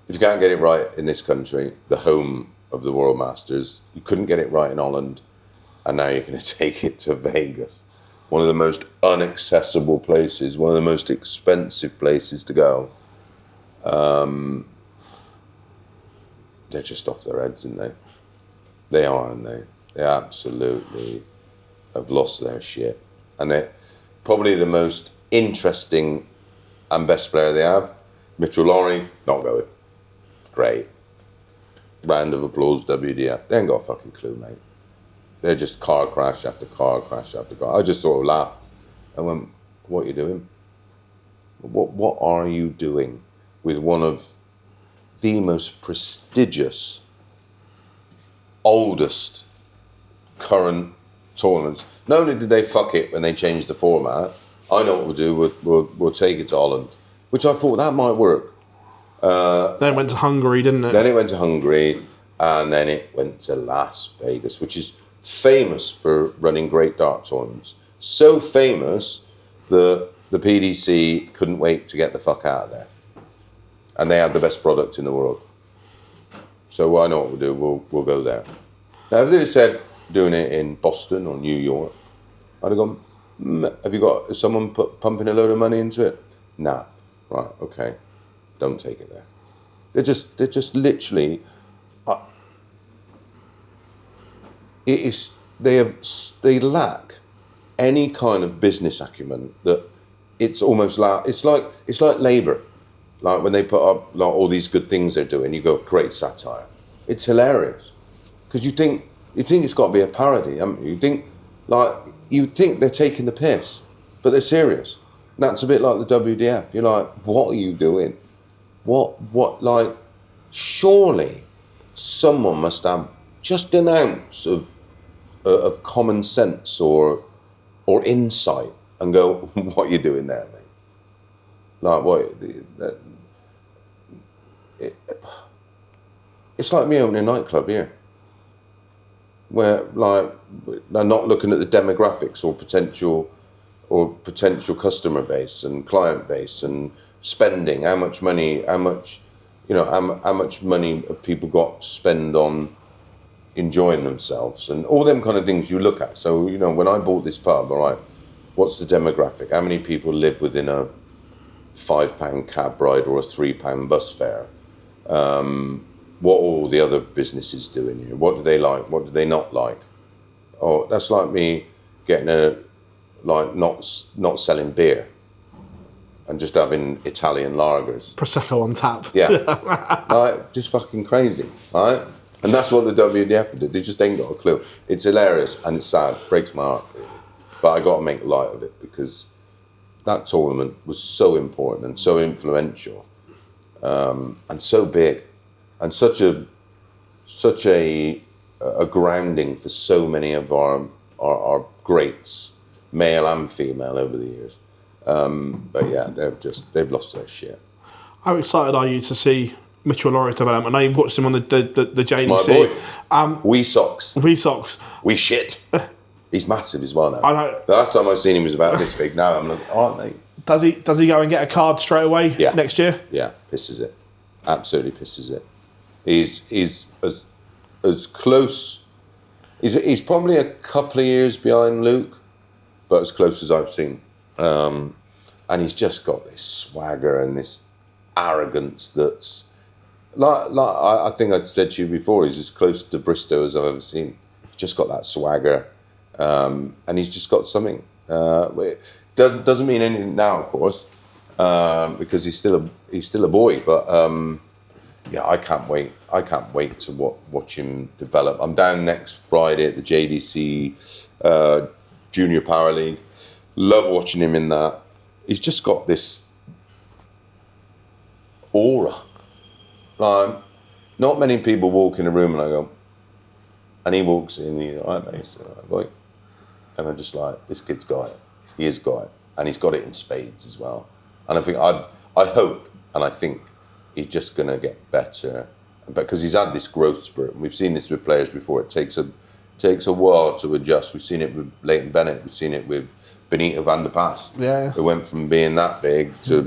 If you can't get it right in this country, the home of the World Masters, you couldn't get it right in Holland, and now you're going to take it to Vegas. One of the most inaccessible places, one of the most expensive places to go. They're just off their heads, aren't they? They are, aren't they? They absolutely have lost their shit. And they're probably the most interesting and best player they have. Mitchell Lowry, not going. Great. Round of applause, WDF. They ain't got a fucking clue, mate. They're just car crash after car crash after car. I just sort of laughed. I went, what are you doing? What are you doing with one of the most prestigious, oldest current tournaments? Not only did they fuck it when they changed the format, I know what we'll do. We'll take it to Holland, which I thought that might work. Then it went to Hungary, didn't it? Then it went to Hungary, and then it went to Las Vegas, which is famous for running great dart tournaments. So famous that the PDC couldn't wait to get the fuck out of there. And they had the best product in the world. So well, I know what we'll do, we'll go there. Now, if they said doing it in Boston or New York, I'd have gone, is someone pumping a load of money into it? Nah. Right, okay. Don't take it there. They're just literally, they lack any kind of business acumen that it's almost like, it's like Labour. Like when they put up like all these good things they're doing, you go, great satire. It's hilarious. Because you think it's got to be a parody. You think they're taking the piss, but they're serious. And that's a bit like the WDF. You're like, what are you doing? Like, surely someone must have just an ounce of common sense or insight and go, what are you doing there, mate? Like, it's like me opening a nightclub here, where like I'm not looking at the demographics or potential customer base and client base and spending, how much money have people got to spend on enjoying themselves and all them kind of things you look at. So, when I bought this pub, all right, what's the demographic? How many people live within a £5 cab ride or a £3 bus fare? What are all the other businesses doing here? What do they like? What do they not like? Oh, that's like me getting not selling beer and just having Italian lagers. Prosecco on tap. Yeah. Like, just fucking crazy, right? And that's what the WDF did. They just ain't got a clue. It's hilarious and it's sad. It breaks my heart. But I got to make light of it because that tournament was so important and so influential and so big and such a grounding for so many of our greats, male and female, over the years. But yeah, they've lost their shit. How excited are you to see Mitchell Laurie's development? I know you've watched him on the JDC. My boy. Wee socks. We shit. He's massive as well now. I know. The last time I've seen him was about this big. Now I'm like, oh, mate. Does he go and get a card straight away next year? Yeah, pisses it. Absolutely pisses it. He's as close. He's probably a couple of years behind Luke, but as close as I've seen. And he's just got this swagger and this arrogance that's like I think I said to you before. He's as close to Bristow as I've ever seen. He's just got that swagger. And he's just got something. It doesn't mean anything now, of course, because he's still a boy. But yeah, I can't wait. I can't wait to watch him develop. I'm down next Friday at the JDC Junior Power League. Love watching him in that. He's just got this aura. Like, not many people walk in a room and I go, and he walks in, he's like, all right, mate, boy. And I'm just like, this kid's got it. He has got it. And he's got it in spades as well. And I think, I hope, and I think he's just going to get better. Because he's had this growth spurt. And we've seen this with players before. It takes a while to adjust. We've seen it with Leighton Bennett. We've seen it with Benito van der Pas. Yeah. It went from being that big to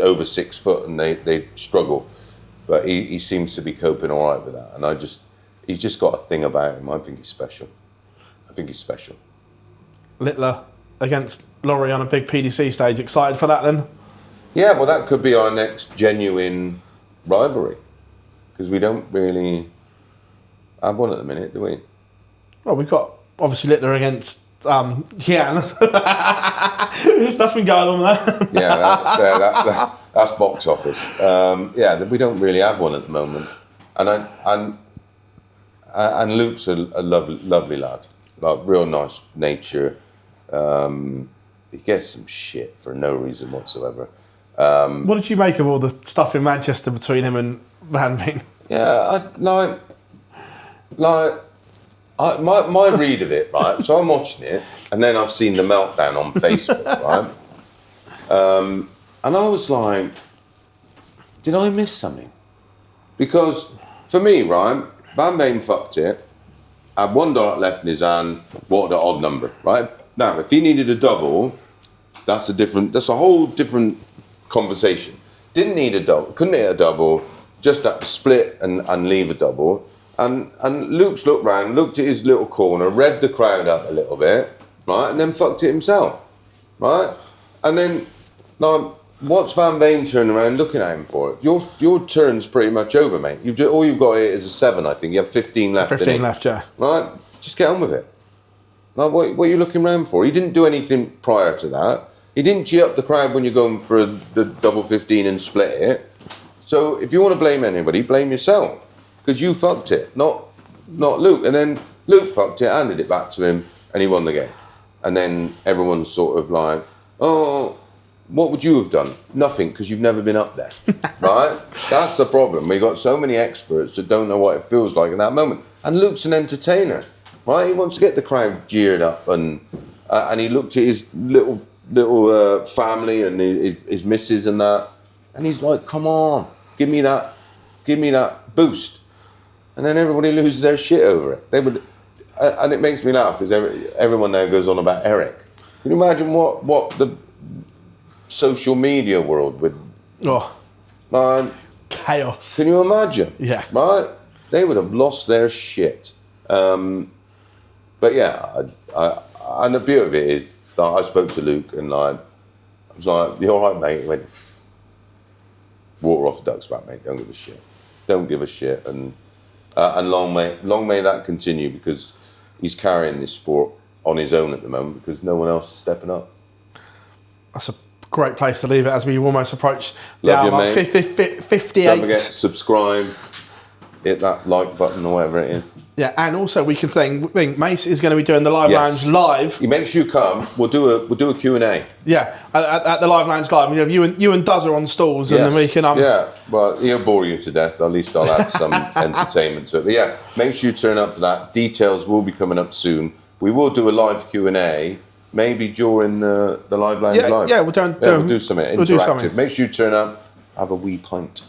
over 6 foot, and they struggle. But he seems to be coping all right with that. And he's just got a thing about him. I think he's special. Littler against Laurie on a big PDC stage. Excited for that then? Yeah, well, that could be our next genuine rivalry. Because we don't really have one at the minute, do we? Well, we've got, obviously, Littler against Jan. That's been going on there. Yeah, that's box office. Yeah, we don't really have one at the moment. And Luke's a lovely lad. Like, real nice nature. He gets some shit for no reason whatsoever. What did you make of all the stuff in Manchester between him and Van Veen? Yeah, my read of it, right? So I'm watching it, and then I've seen the meltdown on Facebook, right? And I was like, did I miss something? Because for me, right, Van Veen fucked it, had one dart left in his hand, what the odd number, right? Now, if he needed a double, that's a whole different conversation. Didn't need a double, couldn't hit a double, just had to split and leave a double. And Luke's looked round, looked at his little corner, revved the crowd up a little bit, right? And then fucked it himself, right? And then, like, what's Van Veen turning around looking at him for? Your turn's pretty much over, mate. All you've got here is a 7, I think. You have 15 left. 15 left, yeah. Right? Just get on with it. Like, what are you looking around for? He didn't do anything prior to that. He didn't G up the crowd when you're going for the double 15 and split it. So if you want to blame anybody, blame yourself. Because you fucked it, not Luke. And then Luke fucked it, handed it back to him, and he won the game. And then everyone's sort of like, oh, what would you have done? Nothing, because you've never been up there, right? That's the problem. We've got so many experts that don't know what it feels like in that moment. And Luke's an entertainer, right? He wants to get the crowd jeered up, and he looked at his little family and his missus and that, and he's like, come on, give me that boost. And then everybody loses their shit over it. And it makes me laugh because everyone now goes on about Eric. Can you imagine what the social media world would... Oh, man, chaos. Can you imagine? Yeah. Right? They would have lost their shit. But yeah, and the beauty of it is that I spoke to Luke and I was like, you all right, mate? He went, water off the duck's back, mate. Don't give a shit. Don't give a shit. And long may that continue, because he's carrying this sport on his own at the moment because no one else is stepping up. That's a great place to leave it as we almost approach the hour, mark. 58. Don't forget to subscribe, hit that like button or whatever it is. Yeah, and also we can say Mace is going to be doing the Live Lounge live. You make sure you come. We'll do a Q&A. Yeah, at the Live Lounge live. We have you and Duz are on stalls, and then we can yeah, well, he'll bore you to death. At least I'll add some entertainment to it. But yeah, make sure you turn up for that. Details will be coming up soon. We will do a live Q&A, maybe during the Live Lounge live. Yeah, we'll do something interactive. Make sure you turn up. Have a wee pint.